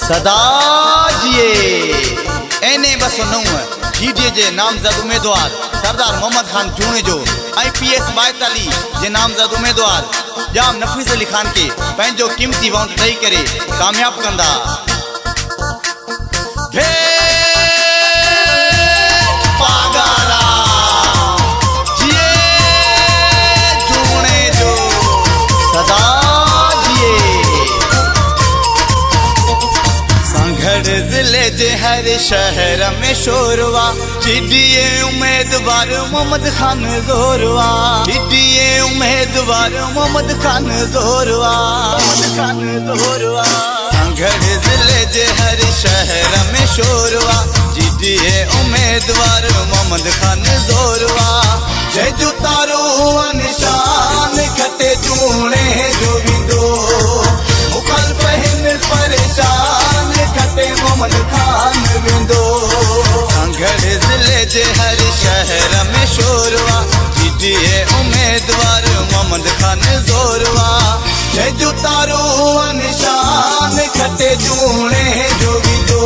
सदा जिए। एने 209 जीडीए जे नामज़द उम्मीदवार सरदार मोहम्मद खान जूने जो IPS 42 जे नामज़द उम्मीदवार जाम नफीस अली खान के पंहिंजो कीमती वोट ॾेई करे कामयाब कंदा। जिले जे हर शहर में शोरवा जीडीए उम्मीदवार मोहम्मद खान जोरवा। जीडीए उम्मीदवार मोहम्मद खान जोरवा। संघर जिले जे हर शहर में शोरवा जीडीए उम्मीदवार मोहम्मद खान जोरवा। जय जो तारो निशान खटे चूणे जो भी दो मुखल पहन परेशान खटे मोहम्मद खान बिंदो। संघर जिले जे हर शहर में शोरवा जीडीए उम्मीदवार मोहम्मद खान जोरवा। जय जो तारो निशान खटे चूणे जो भी दो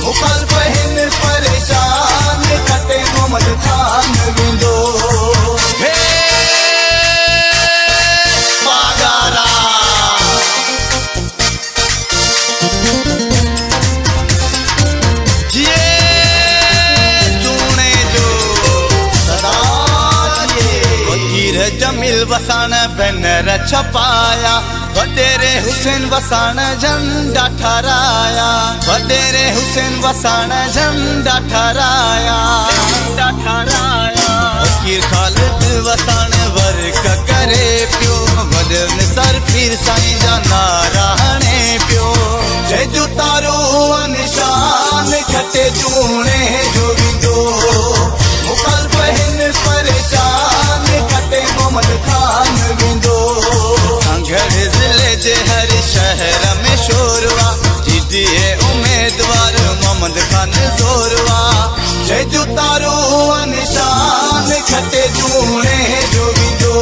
मुखल पहन परेशान खटे मोहम्मद खान बिंदो। जमील वसाण बैनर छपाया वडेरे हुसैन वसाण झंडा ठहराया। वडेरे हुसैन वसाण झंडा ठहराया। फकीर खालिद वसाण वर्क करे पियो वडन सर पीर साईं जा नारा हणे पियो। जय जो तारो निशान खटे चूणे जो भी दो मुखल पहन परेशान खटे मोहम्मद खान बिंदो। संघर जिले जे हर शहर में शोरवा जीडीए उम्मीदवार मोहम्मद खान जोरवा। जय जो तारो निशान खटे चूणे जो भी दो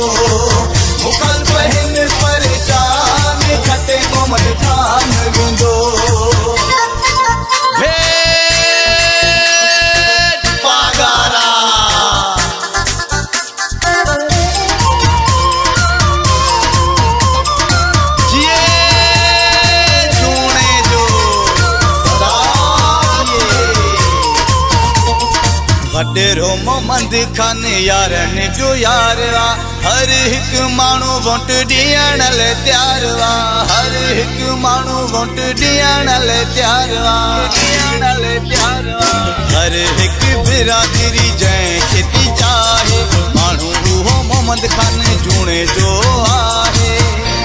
मुखल पहन परेशान खटे मोहम्मद खान बिंदो। वडेरो मोहम्मद खान यारन जो यारवा हर एक मानू वोट ॾियण लाइ तैयारवा। हर एक मानू वोट ॾियण लाइ तैयारवा। हर एक बिरादरी जंहिंखे थी चाहे मानू उहो मोहम्मद खान जूणे जो आहे।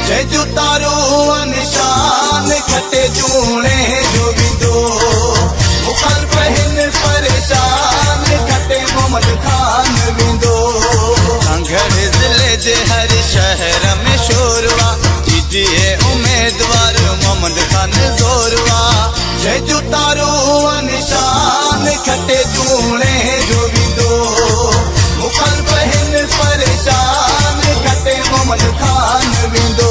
जय जो तारो निशान खटे चूणे जो भी दो मुखल पहन परेशान खटे मोहम्मद खान बिंदो। संघर जिले जे हर शहर में शोरवा जीडीए उम्मीदवार मोहम्मद खान जोरवा। जय जो तारो निशान खटे चूणे जो भी दो मुखल पहन परेशान खटे मोहम्मद खान बिंदो।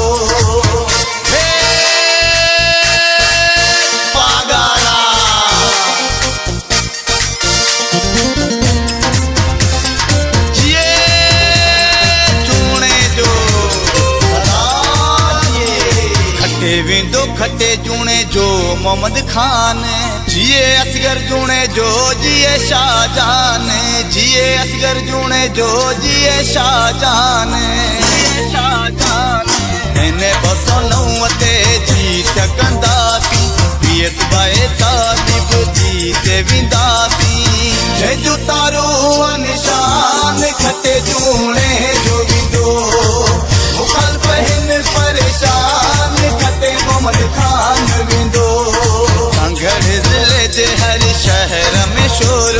विंदो खटे जूणे जो मोहम्मद खान जिए असगर जूणे जो जिए शाहजान। जिए असगर जूणे जो जिए शाहजान। इन्हें 209 ते जीत कंदासी PS 42 जीते विंदासी। जय जो तारो निशान खटे जूणे जो भी दो मुखल पहन परेशान खटे मोहम्मद खान बिंदो। संघर जिले जे हर शहर में शोर